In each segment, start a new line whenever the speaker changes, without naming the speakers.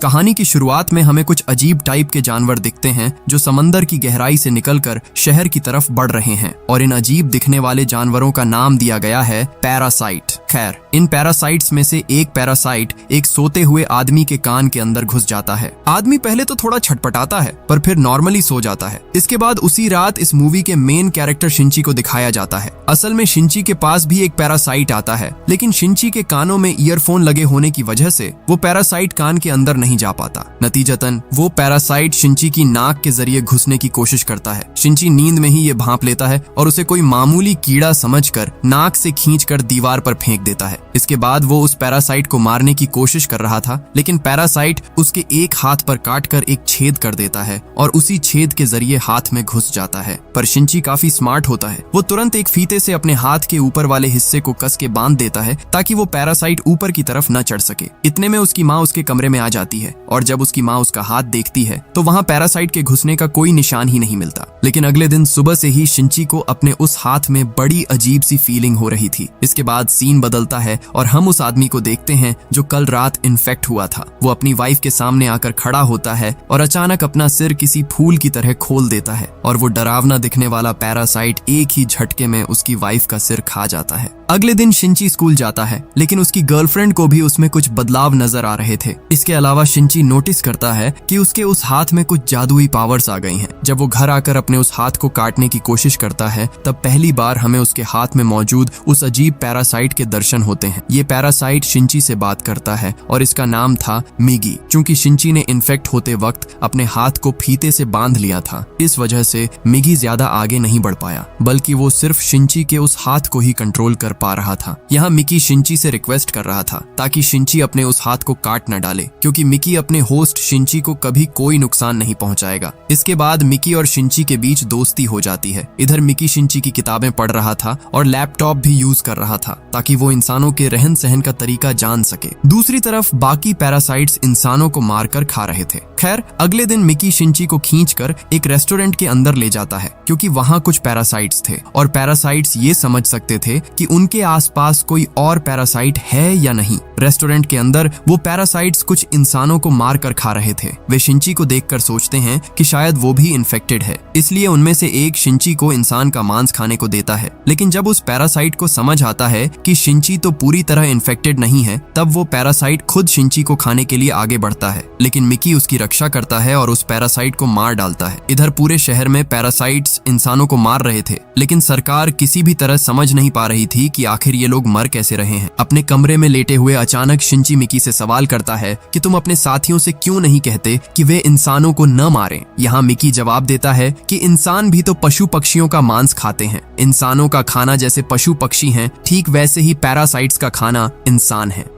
कहानी की शुरुआत में हमें कुछ अजीब टाइप के जानवर दिखते हैं जो समंदर की गहराई से निकलकर शहर की तरफ बढ़ रहे हैं और इन अजीब दिखने वाले जानवरों का नाम दिया गया है पैरासाइट। खैर, इन पैरासाइट्स में से एक पैरासाइट एक सोते हुए आदमी के कान के अंदर घुस जाता है। आदमी पहले तो थोड़ा छटपटाता है पर फिर नॉर्मली सो जाता है। इसके बाद उसी रात इस मूवी के मेन कैरेक्टर शिंची को दिखाया जाता है। असल में शिंची के पास भी एक पैरासाइट आता है, लेकिन शिंची के कानों में ईयरफोन लगे होने की वजह से वो पैरासाइट कान के अंदर नहीं जा पाता। नतीजतन वो पैरासाइट शिंची की नाक के जरिए घुसने की कोशिश करता है। शिंची नींद में ही ये भांप लेता है और उसे कोई मामूली कीड़ा समझकर नाक से खींचकर दीवार पर फेंक देता है। इसके बाद वो उस पैरासाइट को मारने की कोशिश कर रहा था, लेकिन पैरासाइट उसके एक हाथ पर काटकर एक छेद कर देता है और उसी छेद के जरिए हाथ में घुस जाता है। पर शिंची काफी स्मार्ट होता है। वो तुरंत एक फीते से अपने हाथ के ऊपर वाले हिस्से को कस के बांध देता है ताकि वो पैरासाइट ऊपर की तरफ न चढ़ सके। इतने में उसकी माँ उसके कमरे में आ जाती है और जब उसकी माँ उसका हाथ देखती है तो वहाँ पैरासाइट के घुसने का कोई निशान ही नहीं मिलता। लेकिन अगले दिन सुबह से ही शिंची को अपने उस हाथ में बड़ी अजीब सी फीलिंग हो रही थी। इसके बाद सीन बदलता है और हम उस आदमी को देखते हैं जो कल रात इन्फेक्ट हुआ था। वो अपनी वाइफ के सामने आकर खड़ा होता है और अचानक अपना सिर किसी फूल की तरह खोल देता है और वो डरावना दिखने वाला पैरासाइट एक ही झटके में उसकी वाइफ का सिर खा जाता है। अगले दिन शिंची स्कूल जाता है, लेकिन उसकी गर्लफ्रेंड को भी उसमें कुछ बदलाव नजर आ रहे थे। इसके अलावा शिंची नोटिस करता है कि उसके उस हाथ में कुछ जादुई पावर्स आ गई हैं। जब वो घर आकर अपने उस हाथ को काटने की कोशिश करता है तब पहली बार हमें उसके हाथ में मौजूद उस अजीब पैरासाइट के दर्शन होते हैं। ये पैरासाइट शिंची से बात करता है और इसका नाम था मिगी। चूंकि शिंची ने इन्फेक्ट होते वक्त अपने हाथ को फीते से बांध लिया था, इस वजह से मिगी ज्यादा आगे नहीं बढ़ पाया, बल्कि वो सिर्फ शिंची के उस हाथ को ही कंट्रोल कर पा रहा था। यहाँ मिकी शिंची से रिक्वेस्ट कर रहा था ताकि शिंची अपने उस हाथ को काट न डाले, क्योंकि मिकी अपने होस्ट शिंची को कभी कोई नुकसान नहीं पहुंचाएगा। इसके बाद मिकी और शिंची के बीच दोस्ती हो जाती है। इधर मिकी शिंची की किताबें पढ़ रहा था और लैपटॉप भी यूज कर रहा था ताकि वो इंसानों के रहन सहन का तरीका जान सके। दूसरी तरफ बाकी पैरासाइट्स इंसानों को मारकर खा रहे थे। खैर, अगले दिन मिकी शिंची को खींचकर एक रेस्टोरेंट के अंदर ले जाता है, क्योंकि वहाँ कुछ पैरासाइट्स थे और पैरासाइट्स ये समझ सकते थे कि उनके आसपास कोई और पैरासाइट है या नहीं। रेस्टोरेंट के अंदर वो पैरासाइट्स कुछ इंसानों को मार कर खा रहे थे। वे शिंची को देखकर सोचते हैं कि शायद वो भी इन्फेक्टेड है, इसलिए उनमें से एक शिंची को इंसान का मांस खाने को देता है। लेकिन जब उस पैरासाइट को समझ आता है कि शिंची तो पूरी तरह इन्फेक्टेड नहीं है, तब वो पैरासाइट खुद शिंची को खाने के लिए आगे बढ़ता है। लेकिन मिकी उसकी रक्षा करता है और उस पैरासाइट को मार डालता है। इधर पूरे शहर में पैरासाइट्स इंसानों को मार रहे थे, लेकिन सरकार किसी भी तरह समझ नहीं पा रही थी कि आखिर ये लोग मर कैसे रहे हैं। अपने कमरे में लेटे हुए अचानक शिंची मिकी से सवाल करता है कि तुम अपने साथियों से क्यों नहीं कहते कि वे इंसानों को न मारें। यहाँ मिकी जवाब देता है कि इंसान भी तो पशु पक्षियों का मांस खाते हैं। इंसानों का खाना जैसे पशु पक्षी हैं, ठीक वैसे ही पैरासाइट्स का खाना इंसान है।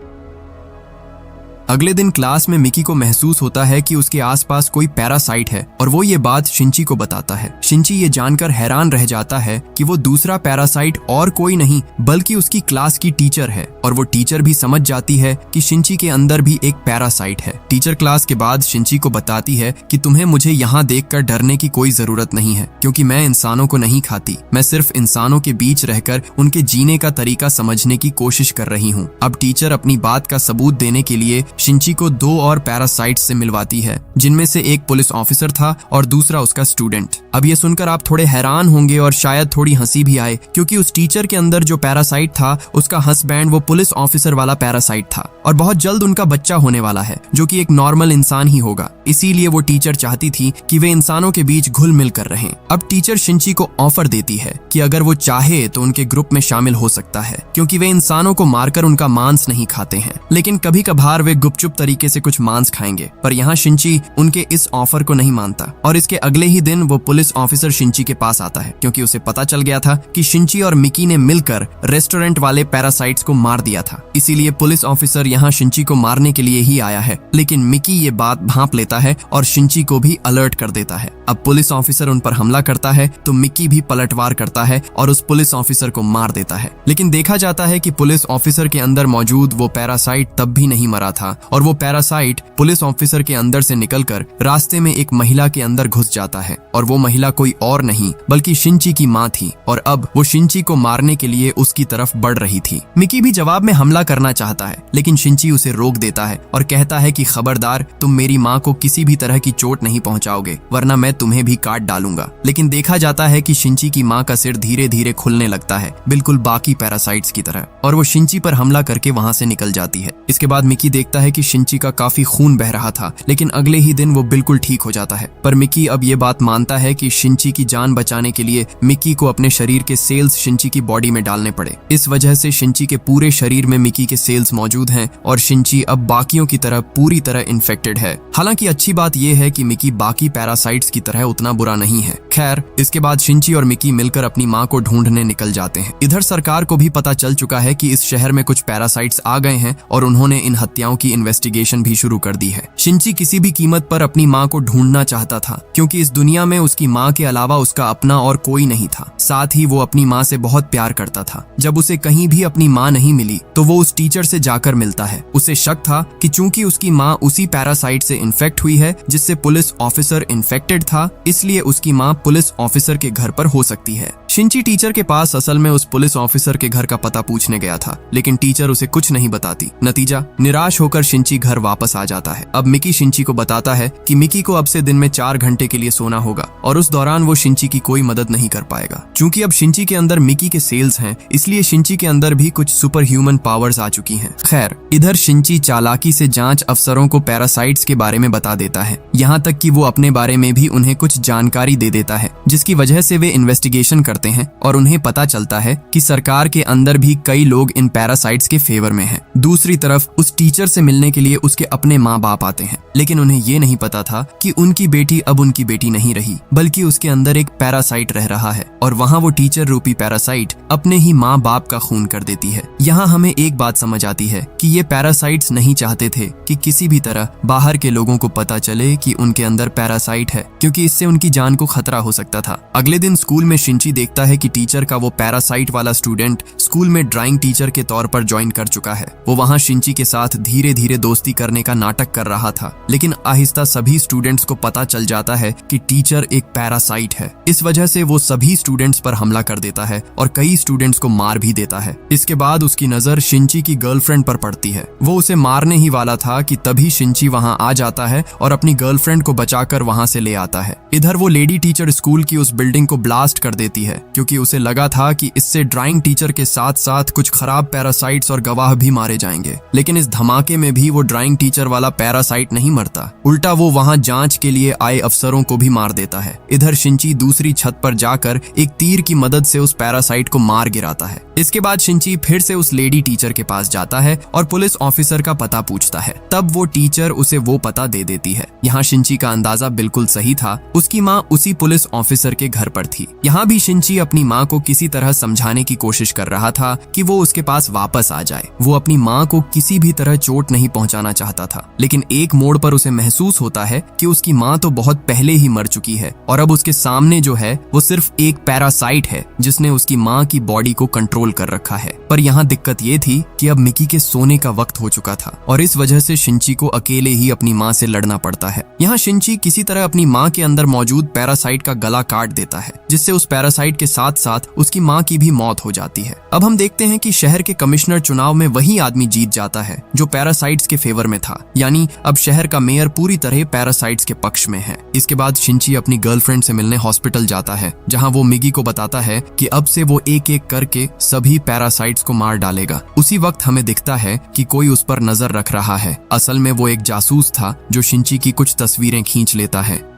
अगले दिन क्लास में मिकी को महसूस होता है कि उसके आसपास कोई पैरासाइट है और वो ये बात शिंची को बताता है। शिंची ये जानकर हैरान रह जाता है कि वो दूसरा पैरासाइट और कोई नहीं बल्कि उसकी क्लास की टीचर है, और वो टीचर भी समझ जाती है कि शिंची के अंदर भी एक पैरासाइट है। टीचर क्लास के बाद शिंची को बताती है कि तुम्हें मुझे यहाँ देखकर डरने की कोई जरूरत नहीं है, क्योंकि मैं इंसानों को नहीं खाती। मैं सिर्फ इंसानों के बीच रहकर उनके जीने का तरीका समझने की कोशिश कर रही हूँ। अब टीचर अपनी बात का सबूत देने के लिए शिंची को दो और पैरासाइट्स से मिलवाती है, जिनमें से एक पुलिस ऑफिसर था और दूसरा उसका स्टूडेंट। अब ये सुनकर आप थोड़े हैरान होंगे और शायद थोड़ी हंसी भी आए, क्योंकि उस टीचर के अंदर जो पैरासाइट था उसका हस्बैंड वो पुलिस ऑफिसर वाला पैरासाइट था और बहुत जल्द उनका बच्चा होने वाला है, जो कि एक नॉर्मल इंसान ही होगा। इसीलिए वो टीचर चाहती थी कि वे इंसानों के बीच घुल मिल कर रहें। अब टीचर शिंची को ऑफर देती है कि अगर वो चाहे तो उनके ग्रुप में शामिल हो सकता है, क्योंकि वे इंसानों को मारकर उनका मांस नहीं खाते हैं, लेकिन कभी कभार वे गुपचुप तरीके से कुछ मांस खाएंगे। पर यहाँ शिंची उनके इस ऑफर को नहीं मानता और इसके अगले ही दिन वो पुलिस ऑफिसर शिंची के पास आता है, क्योंकि उसे पता चल गया था कि शिंची और मिकी ने मिलकर रेस्टोरेंट वाले पैरासाइट्स को मार दिया था। इसीलिए पुलिस ऑफिसर यहाँ शिंची को मारने के लिए ही आया है। लेकिन मिकी ये बात भांप लेता है और शिंची को भी अलर्ट कर देता है। अब पुलिस ऑफिसर उन पर हमला करता है तो मिकी भी पलटवार करता जाता है और उस पुलिस ऑफिसर को मार देता है। लेकिन देखा जाता है कि पुलिस ऑफिसर के अंदर मौजूद वो पैरासाइट तब भी नहीं मरा था और वो पैरासाइट पुलिस ऑफिसर के अंदर से निकलकर रास्ते में एक महिला के अंदर घुस जाता है और वो महिला कोई और नहीं बल्कि शिंची की माँ थी और अब वो शिंची को मारने के लिए उसकी तरफ बढ़ रही थी। मिकी भी जवाब में हमला करना चाहता है लेकिन शिंची उसे रोक देता है और कहता है कि खबरदार, तुम मेरी माँ को किसी भी तरह की चोट नहीं पहुंचाओगे वरना मैं तुम्हें भी काट डालूंगा। लेकिन देखा जाता है कि शिंची की माँ का सिर धीरे धीरे खुलने लगता है, बिल्कुल बाकी पैरासाइट्स की तरह, और वो शिंची पर हमला करके वहां से निकल जाती है। इसके बाद मिकी देखता है कि शिंची का काफी खून बह रहा था लेकिन अगले ही दिन वो बिल्कुल ठीक हो जाता है। पर मिकी अब ये बात मानता है कि शिंची की जान बचाने के लिए मिकी को अपने शरीर के सेल्स शिंची की बॉडी में डालने पड़े। इस वजह से शिंची के पूरे शरीर में मिकी के सेल्स मौजूद हैं और शिंची अब बाकियों की तरह पूरी तरह इन्फेक्टेड है। हालांकि अच्छी बात यह है कि मिकी बाकी पैरासाइट्स की तरह उतना बुरा नहीं है। खैर, इसके बाद शिंची और मिकी मिलकर अपनी माँ को ढूंढने निकल जाते हैं। इधर सरकार को भी पता चल चुका है कि इस शहर में कुछ पैरासाइट्स आ गए हैं और उन्होंने इन हत्याओं की इन्वेस्टिगेशन भी शुरू कर दी है। शिंची किसी भी कीमत पर अपनी माँ को ढूंढना चाहता था क्योंकि इस दुनिया में उसकी माँ के अलावा उसका अपना और कोई नहीं था। साथ ही वो अपनी माँ से बहुत प्यार करता था। जब उसे कहीं भी अपनी माँ नहीं मिली तो वो उस टीचर से जाकर मिलता है। उसे शक था कि चूंकि उसकी माँ उसी पैरासाइट से इन्फेक्ट हुई है जिससे पुलिस ऑफिसर इन्फेक्टेड था, इसलिए उसकी माँ पुलिस ऑफिसर के घर पर हो सकती है। शिंची टीचर के पास असल में उस पुलिस ऑफिसर के घर का पता पूछने गया था लेकिन टीचर उसे कुछ नहीं बताती। नतीजा, निराश होकर शिंची घर वापस आ जाता है। अब मिकी शिंची को बताता है कि मिकी को अब से दिन में 4 घंटे के लिए सोना होगा और उस दौरान वो शिंची की कोई मदद नहीं कर पाएगा। चूंकि अब शिंची के अंदर मिकी के सेल्स हैं, इसलिए शिंची के अंदर भी कुछ सुपर ह्यूमन पावर्स आ चुकी हैं। खैर, इधर शिंची चालाकी से जांच अफसरों को पैरासाइट्स के बारे में बता देता है, यहाँ तक कि वो अपने बारे में भी उन्हें कुछ जानकारी दे देता है जिसकी वजह से वे इन्वेस्टिगेशन करते हैं और उन्हें पता चलता है कि सरकार के अंदर भी कई लोग इन पैरासाइट्स के फेवर में हैं। दूसरी तरफ उस टीचर से मिलने के लिए उसके अपने माँ बाप आते हैं लेकिन उन्हें ये नहीं पता था कि उनकी बेटी अब उनकी बेटी नहीं रही बल्कि उसके अंदर एक पैरासाइट रह रहा है और वहाँ वो टीचर रूपी पैरासाइट अपने ही माँ बाप का खून कर देती है। यहाँ हमें एक बात समझ आती है कि ये पैरासाइट्स नहीं चाहते थे कि किसी भी तरह बाहर के लोगों को पता चले कि उनके अंदर पैरासाइट है क्योंकि इससे उनकी जान को खतरा हो सकता था। अगले दिन स्कूल में शिंची देखता है कि टीचर का वो पैरासाइट वाला स्टूडेंट स्कूल में ड्राइंग टीचर के तौर पर ज्वाइन कर चुका है। वो वहाँ शिंची के साथ धीरे धीरे दोस्ती करने का नाटक कर रहा था लेकिन आहिस्ता सभी स्टूडेंट्स को पता चल जाता है कि टीचर एक पैरासाइट है। इस वजह से वो सभी स्टूडेंट्स पर हमला कर देता है और कई स्टूडेंट्स को मार भी देता है। इसके बाद उसकी नजर शिंची की गर्लफ्रेंड पर पड़ती है। वो उसे मारने ही वाला था कि तभी शिंची वहाँ आ जाता है और अपनी गर्लफ्रेंड को बचाकर वहाँ से ले आता है। इधर वो लेडी टीचर स्कूल की उस बिल्डिंग को ब्लास्ट कर देती है क्योंकि उसे लगा था कि इससे ड्राइंग टीचर के साथ साथ कुछ खराब पैरासाइट्स और गवाह भी मारे जाएंगे। लेकिन इस धमाके में भी वो ड्राइंग टीचर वाला पैरासाइट नहीं मरता, उल्टा वो वहाँ जांच के लिए आए अफसरों को भी मार देता है। इधर शिंची दूसरी छत पर जाकर एक तीर की मदद से उस पैरासाइट को मार गिराता है। इसके बाद शिंची फिर से उस लेडी टीचर के पास जाता है और पुलिस ऑफिसर का पता पूछता है। तब वो टीचर उसे वो पता दे देती है। यहाँ शिंची का अंदाजा बिल्कुल सही था, उसकी माँ उसी पुलिस ऑफिसर के घर पर थी। यहाँ भी शिंची अपनी माँ को किसी तरह समझाने की कोशिश कर रहा था कि वो उसके पास वापस आ जाए। वो अपनी माँ को किसी भी तरह चोट नहीं पहुंचाना चाहता था लेकिन एक मोड़ पर उसे महसूस होता है कि उसकी माँ तो बहुत पहले ही मर चुकी है और अब उसके सामने जो है वो सिर्फ एक पैरासाइट है जिसने उसकी माँ की बॉडी को कंट्रोल कर रखा है। पर यहाँ दिक्कत ये थी कि अब मिकी के सोने का वक्त हो चुका था और इस वजह से शिंची को अकेले ही अपनी माँ से लड़ना पड़ता है। यहाँ शिंची किसी तरह अपनी माँ के अंदर मौजूद पैरासाइट का गला काट देता है जिससे उस पैरासाइट के साथ साथ उसकी माँ की भी मौत हो जाती है। अब हम देखते हैं कि शहर के कमिश्नर चुनाव में वही आदमी जीत जाता है जो पैरासाइट्स के फेवर में था, यानी अब शहर का मेयर पूरी तरह पैरासाइट्स के पक्ष में है। इसके बाद शिंची अपनी गर्लफ्रेंड से मिलने हॉस्पिटल जाता है जहाँ वो मिगी को बताता है कि अब से वो एक एक करके सभी पैरासाइट्स को मार डालेगा। उसी वक्त हमें दिखता है कि कोई उस पर नजर रख रहा है। असल में वो एक जासूस था जो शिंची की कुछ तस्वीरें खींच लेता है।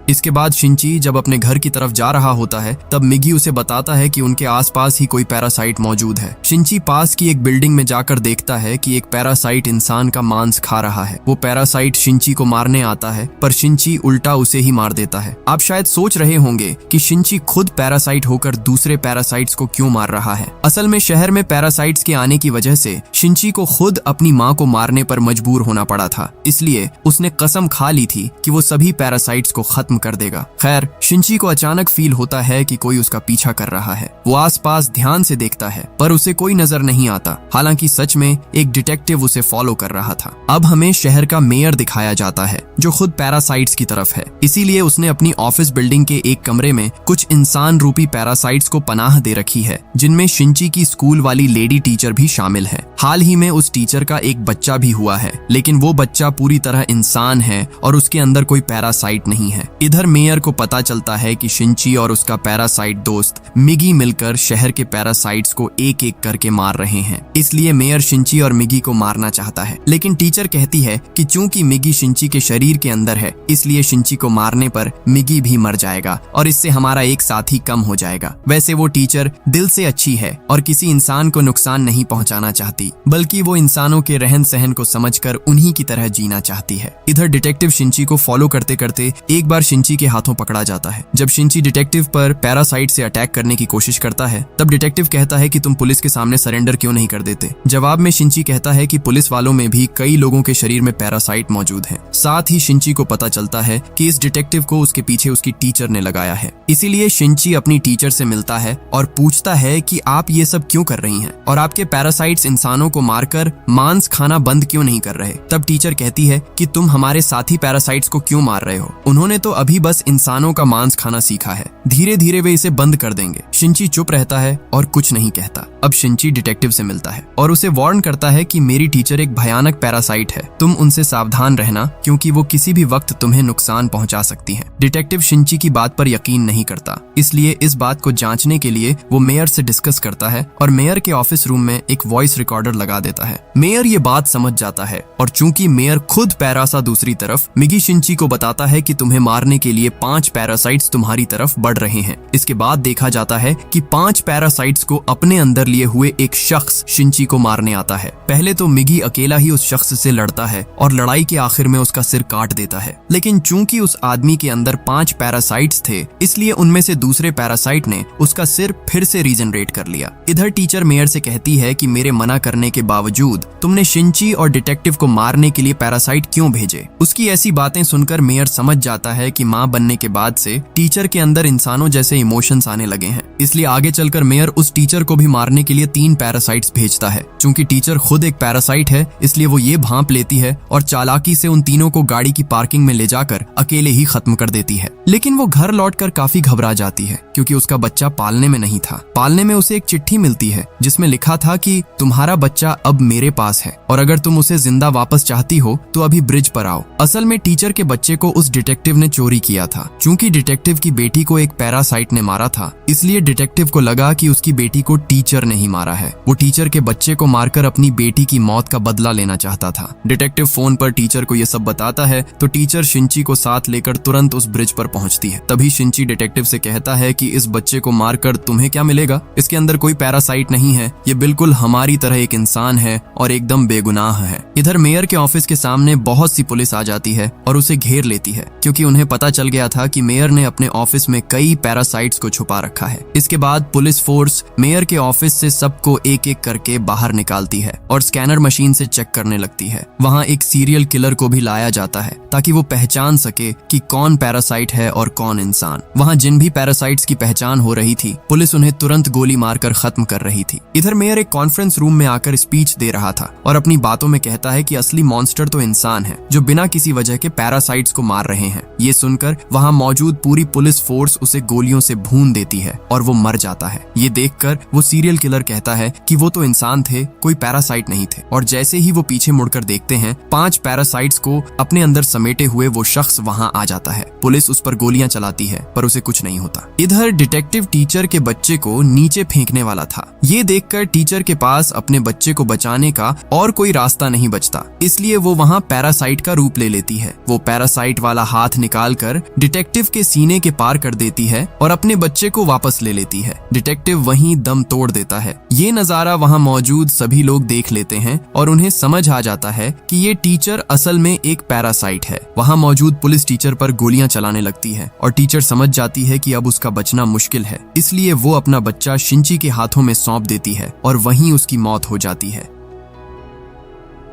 इसके बाद शिंची जब अपने घर की तरफ जा रहा होता है तब मिगी उसे बताता है कि उनके आसपास ही कोई पैरासाइट मौजूद है। शिंची पास की एक बिल्डिंग में जाकर देखता है कि एक पैरासाइट इंसान का मांस खा रहा है। वो पैरासाइट शिंची को मारने आता है पर शिंची उल्टा उसे ही मार देता है। आप शायद सोच रहे होंगे कि शिंची खुद पैरासाइट होकर दूसरे पैरासाइट्स को क्यों मार रहा है। असल में शहर में पैरासाइट्स के आने की वजह से शिंची को खुद अपनी माँ को मारने पर मजबूर होना पड़ा था, इसलिए उसने कसम खा ली थी कि वो सभी पैरासाइट्स को खत्म कर देगा। खैर, शिंची को अचानक फील होता है कि कोई उसका पीछा कर रहा है। वो आसपास ध्यान से देखता है पर उसे कोई नजर नहीं आता। हालांकि सच में एक डिटेक्टिव उसे फॉलो कर रहा था। अब हमें शहर का मेयर दिखाया जाता है जो खुद पैरासाइट्स की तरफ है। इसीलिए उसने अपनी ऑफिस बिल्डिंग के एक कमरे में कुछ इंसान रूपी पैरासाइट्स को पनाह दे रखी है, जिनमें शिंची की स्कूल वाली लेडी टीचर भी शामिल है। हाल ही में उस टीचर का एक बच्चा भी हुआ है, लेकिन वो बच्चा पूरी तरह इंसान है और उसके अंदर कोई पैरासाइट नहीं है। इधर मेयर को पता चलता है कि शिंची और उसका पैरासाइट दोस्त मिगी मिलकर शहर के पैरासाइट्स को एक एक करके मार रहे हैं। इसलिए मेयर शिंची और मिगी को मारना चाहता है, लेकिन टीचर कहती है कि चूंकि मिगी शिंची के शरीर के अंदर है, इसलिए शिंची को मारने पर मिगी भी मर जाएगा और इससे हमारा एक साथी कम हो जाएगा। वैसे वो टीचर दिल से अच्छी है और किसी इंसान को नुकसान नहीं पहुंचाना चाहती, बल्कि वो इंसानों के रहन सहन को समझकर उन्हीं की तरह जीना चाहती है। इधर डिटेक्टिव शिंची को फॉलो करते करते एक बार शिंची के हाथों पकड़ा जाता है। जब शिंची डिटेक्टिव पर पैरासाइट से अटैक करने की कोशिश करता है, तब डिटेक्टिव कहता है कि तुम पुलिस के सामने सरेंडर क्यों नहीं कर देते। जवाब में शिंची कहता है कि पुलिस वालों में भी कई लोगों के शरीर में पैरासाइट मौजूद है। साथ ही शिंची को पता चलता है कि इस डिटेक्टिव को उसके पीछे उसकी टीचर ने लगाया है। इसीलिए शिंची अपनी टीचर से मिलता है और पूछता है कि आप ये सब क्यों कर रही हैं और आपके पैरासाइट्स इंसानों को मारकर मांस खाना बंद क्यों नहीं कर रहे। तब टीचर कहती है कि तुम हमारे साथी पैरासाइट्स को क्यों मार रहे हो, उन्होंने तो अभी बस इंसानों का मांस खाना सीखा है, धीरे धीरे वे इसे बंद कर देंगे। शिंची चुप रहता है और कुछ नहीं कहता। अब शिंची डिटेक्टिव से मिलता है और उसे वार्न करता है कि मेरी टीचर एक भयानक पैरासाइट है, तुम उनसे सावधान रहना क्योंकि वो किसी भी वक्त तुम्हें नुकसान पहुंचा सकती है। डिटेक्टिव शिंची की बात पर यकीन नहीं करता, इसलिए इस बात को जांचने के लिए वो मेयर से डिस्कस करता है और मेयर के ऑफिस रूम में एक वॉइस रिकॉर्डर लगा देता है। मेयर ये बात समझ जाता है और चूंकि मेयर खुद पैरासा दूसरी तरफ मिगी शिंची को बताता है कि तुम्हें मारने के लिए 5 पैरासाइट्स तुम्हारी तरफ बढ़ रहे हैं। इसके बाद देखा जाता है कि 5 पैरासाइट्स को अपने अंदर लिए हुए एक शख्स शिंची को मारने आता है। पहले तो मिगी अकेला ही उस शख्स से लड़ता है और लड़ाई के आखिर में उसका सिर काट देता है, लेकिन चूंकि उस आदमी के अंदर 5 पैरासाइट्स थे, इसलिए उनमें से दूसरे पैरासाइट ने उसका सिर फिर से रीजनरेट कर लिया। इधर टीचर मेयर से कहती है कि मेरे मना करने के बावजूद तुमने शिंची और डिटेक्टिव को मारने के लिए पैरासाइट क्यों भेजे। उसकी ऐसी बातें सुनकर मेयर समझ जाता है कि मां बनने के बाद से टीचर के अंदर इंसानों जैसे इमोशंस आने लगे हैं। इसलिए आगे चलकर मेयर उस टीचर को भी मारने के लिए 3 पैरासाइट्स भेजता है। चूंकि टीचर खुद एक पैरासाइट है, इसलिए वो ये भांप लेती है और चालाकी से उन तीनों को गाड़ी की पार्किंग में ले जाकर अकेले ही खत्म कर देती है। लेकिन वो घर लौटकर काफी घबरा जाती है क्योंकि उसका बच्चा पालने में नहीं था। पालने में उसे एक चिट्ठी मिलती है जिसमें लिखा था कि तुम्हारा बच्चा अब मेरे पास है और अगर तुम उसे जिंदा वापस चाहती हो तो अभी ब्रिज पर आओ। असल में टीचर के बच्चे को उस डिटेक्टिव ने चोरी किया था। चूंकि डिटेक्टिव की बेटी को एक पैरासाइट ने मारा था, इसलिए डिटेक्टिव को लगा कि उसकी बेटी को टीचर ने ही मारा है। वो टीचर के बच्चे को मारकर अपनी बेटी की मौत का बदला लेना चाहता था। डिटेक्टिव फोन पर टीचर को ये सब बताता है तो टीचर शिंची को साथ लेकर तुरंत उस ब्रिज पर पहुंचती है। तभी शिंची डिटेक्टिव से कहता है कि इस बच्चे को मारकर तुम्हें क्या मिलेगा, इसके अंदर कोई पैरासाइट नहीं है, ये बिल्कुल हमारी तरह एक इंसान है और एकदम बेगुनाह है। इधर मेयर के ऑफिस के सामने बहुत सी पुलिस आ जाती है और उसे घेर लेती है क्योंकि उन्हें पता चल गया था कि मेयर ने अपने ऑफिस में कई पैरासाइट्स को छुपा रखा है। इसके बाद पुलिस फोर्स मेयर के ऑफिस से सबको एक एक करके बाहर निकालती है और स्कैनर मशीन से चेक करने लगती है। वहाँ एक सीरियल किलर को भी लाया जाता है ताकि वो पहचान सके कि कौन पैरासाइट है और कौन इंसान। वहाँ जिन भी पैरासाइट्स की पहचान हो रही थी, पुलिस उन्हें तुरंत गोली मारकर खत्म कर रही थी। इधर मेयर एक कॉन्फ्रेंस रूम में आकर स्पीच दे रहा था और अपनी बातों में कहता है कि असली मॉन्स्टर तो इंसान है जो बिना किसी वजह के पैरासाइट्स को मार रहे हैं। ये सुनकर वहाँ मौजूद पूरी पुलिस फोर्स उसे गोलियों से भून देती है और वो मर जाता है। ये देखकर वो सीरियल किलर कहता है कि वो तो इंसान थे, कोई पैरासाइट नहीं थे। और जैसे ही वो पीछे मुड़कर देखते हैं, 5 पैरासाइट्स को अपने अंदर समेटे हुए वो शख्स वहाँ आ जाता है। पुलिस उस पर गोलियां चलाती है पर उसे कुछ नहीं होता। इधर डिटेक्टिव टीचर के बच्चे को नीचे फेंकने वाला था। ये देखकर टीचर के पास अपने बच्चे को बचाने का और कोई रास्ता नहीं बचता, इसलिए वो वहाँ पैरासाइट का रूप ले लेती है। वो पैरासाइट वाला हाथ निकालकर डिटेक्टिव के सीने के पार कर देती है और अपने बच्चे को वापस ले लेती है। डिटेक्टिव वहीं दम तोड़ देता है। ये नजारा वहाँ मौजूद सभी लोग देख लेते हैं और उन्हें समझ आ जाता है कि ये टीचर असल में एक पैरासाइट है। वहाँ मौजूद पुलिस टीचर पर गोलियां चलाने लगती है और टीचर समझ जाती है कि अब उसका बचना मुश्किल है, इसलिए वो अपना बच्चा शिंची के हाथों में सौंप देती है और वहीं उसकी मौत हो जाती है।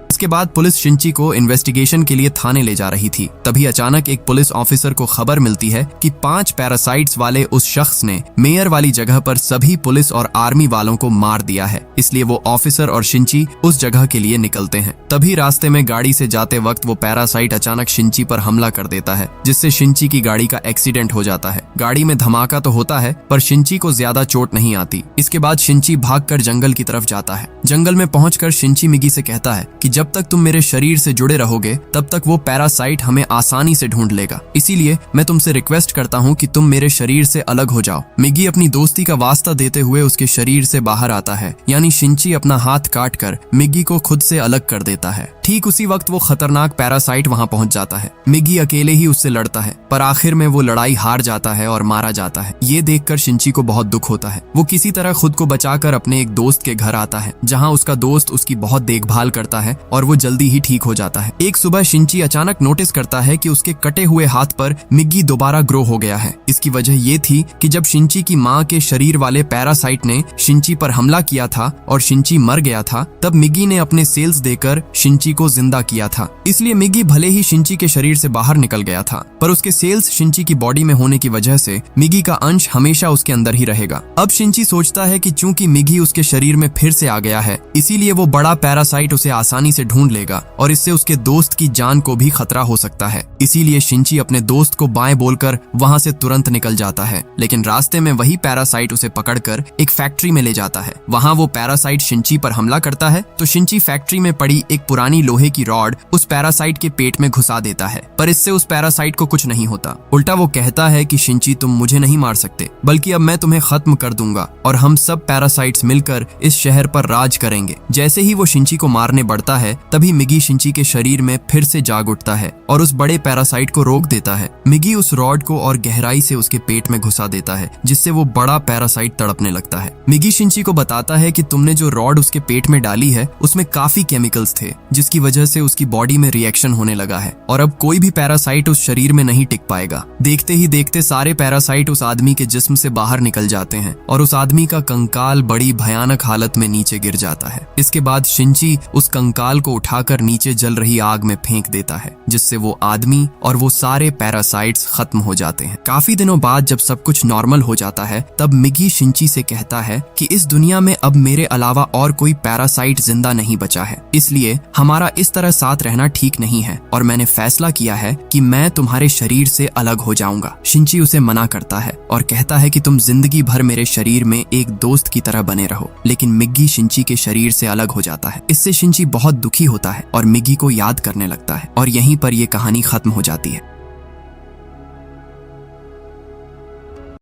इसके बाद पुलिस शिंची को इन्वेस्टिगेशन के लिए थाने ले जा रही थी। तभी अचानक एक पुलिस ऑफिसर को खबर मिलती है कि 5 पैरासाइट्स वाले उस शख्स ने मेयर वाली जगह पर सभी पुलिस और आर्मी वालों को मार दिया है। इसलिए वो ऑफिसर और शिंची उस जगह के लिए निकलते हैं। तभी रास्ते में गाड़ी से जाते वक्त वो पैरासाइट अचानक शिंची पर हमला कर देता है, जिससे शिंची की गाड़ी का एक्सीडेंट हो जाता है। गाड़ी में धमाका तो होता है पर शिंची को ज्यादा चोट नहीं आती। इसके बाद शिंची भागकर जंगल की तरफ जाता है। जंगल में पहुंचकर शिंची मिगी से कहता है कि जब तक तुम मेरे शरीर से जुड़े रहोगे तब तक वो पैरासाइट हमें आसानी से ढूंढ लेगा। इसीलिए मैं तुमसे रिक्वेस्ट करता हूँ कि तुम मेरे शरीर से अलग हो जाओ। मिगी अपनी दोस्ती का वास्ता देते हुए उसके शरीर से बाहर आता है, यानी शिंची अपना हाथ काटकर मिगी को खुद से अलग कर देता है। ठीक उसी वक्त वो खतरनाक पैरासाइट वहां पहुंच जाता है। मिगी अकेले ही उससे लड़ता है पर आखिर में वो लड़ाई हार जाता है और मारा जाता है। ये देखकर शिंची को बहुत दुख होता है। वो किसी तरह खुद को बचाकर अपने एक दोस्त के घर आता है, जहां उसका दोस्त उसकी बहुत देखभाल करता है और वो जल्दी ही ठीक हो जाता है। एक सुबह शिंची अचानक नोटिस करता है कि उसके कटे हुए हाथ पर मिगी दोबारा ग्रो हो गया है। इसकी वजह ये थी कि जब शिंची की माँ के शरीर वाले पैरासाइट ने शिंची पर हमला किया था और शिंची मर गया था, तब मिगी ने अपने सेल्स देकर शिंची को जिंदा किया था। इसलिए मिगी भले ही शिंची के शरीर से बाहर निकल गया था पर उसके सेल्स शिंची की बॉडी में होने की वजह से मिगी का अंश हमेशा उसके अंदर ही रहेगा। अब शिंची सोचता है कि चूंकि मिगी उसके शरीर में फिर से आ गया है, इसीलिए वो बड़ा पैरासाइट उसे आसानी से ढूंढ लेगा और इससे उसके दोस्त की जान को भी खतरा हो सकता है। इसीलिए शिंची अपने दोस्त को बाएं बोलकर वहां से तुरंत निकल जाता है, लेकिन रास्ते में वही पैरासाइट उसे पकड़कर एक फैक्ट्री में ले जाता है। वहां वो पैरासाइट शिंची पर हमला करता है तो शिंची फैक्ट्री में पड़ी एक पुरानी लोहे की रॉड उस पैरासाइट के पेट में घुसा देता है, पर इससे उस पैरासाइट को कुछ नहीं होता। उल्टा वो कहता है कि शिंची तुम मुझे नहीं मार सकते, बल्कि अब मैं तुम्हें खत्म कर दूंगा और हम सब पैरासाइट्स मिलकर इस शहर पर राज करेंगे। जैसे ही वो शिंची को मारने बढ़ता है तभी मिगी शिंची के शरीर में फिर से जाग उठता है और उस बड़े पैरासाइट को रोक देता है। मिगी उस रॉड को और गहराई से उसके पेट में घुसा देता है, जिससे वो बड़ा पैरासाइट तड़पने लगता है। मिगी शिंची को बताता है कि तुमने जो रॉड उसके पेट में डाली है उसमें काफी केमिकल्स थे, जिसकी वजह से उसकी बॉडी में रिएक्शन होने लगा है और अब कोई भी पैरासाइट उस शरीर में नहीं टिक पाएगा। देखते ही देखते सारे पैरासाइट उस आदमी के जिस्म से बाहर निकल जाते हैं और उस आदमी का कंकाल बड़ी भयानक हालत में नीचे गिर जाता है। इसके बाद शिंची उस कंकाल को उठाकर नीचे जल रही आग में फेंक देता है, जिससे वो आदमी और वो सारे पैरासाइट्स खत्म हो जाते हैं। काफी दिनों बाद जब सब कुछ नॉर्मल हो जाता है तब मिगी शिंची से कहता है कि इस दुनिया में अब मेरे अलावा और कोई पैरासाइट जिंदा नहीं बचा है, इसलिए हमारा इस तरह साथ रहना ठीक नहीं है और मैंने फैसला किया है कि मैं तुम्हारे शरीर से अलग हो जाऊंगा। शिंची उसे मना करता है और कहता है कि तुम जिंदगी भर मेरे शरीर में एक दोस्त की तरह बने रहो, लेकिन मिगी शिंची के शरीर से अलग हो जाता है। इससे शिंची बहुत दुखी होता है और मिगी को याद करने लगता है और यहीं पर ये कहानी खत्म हो जाती है।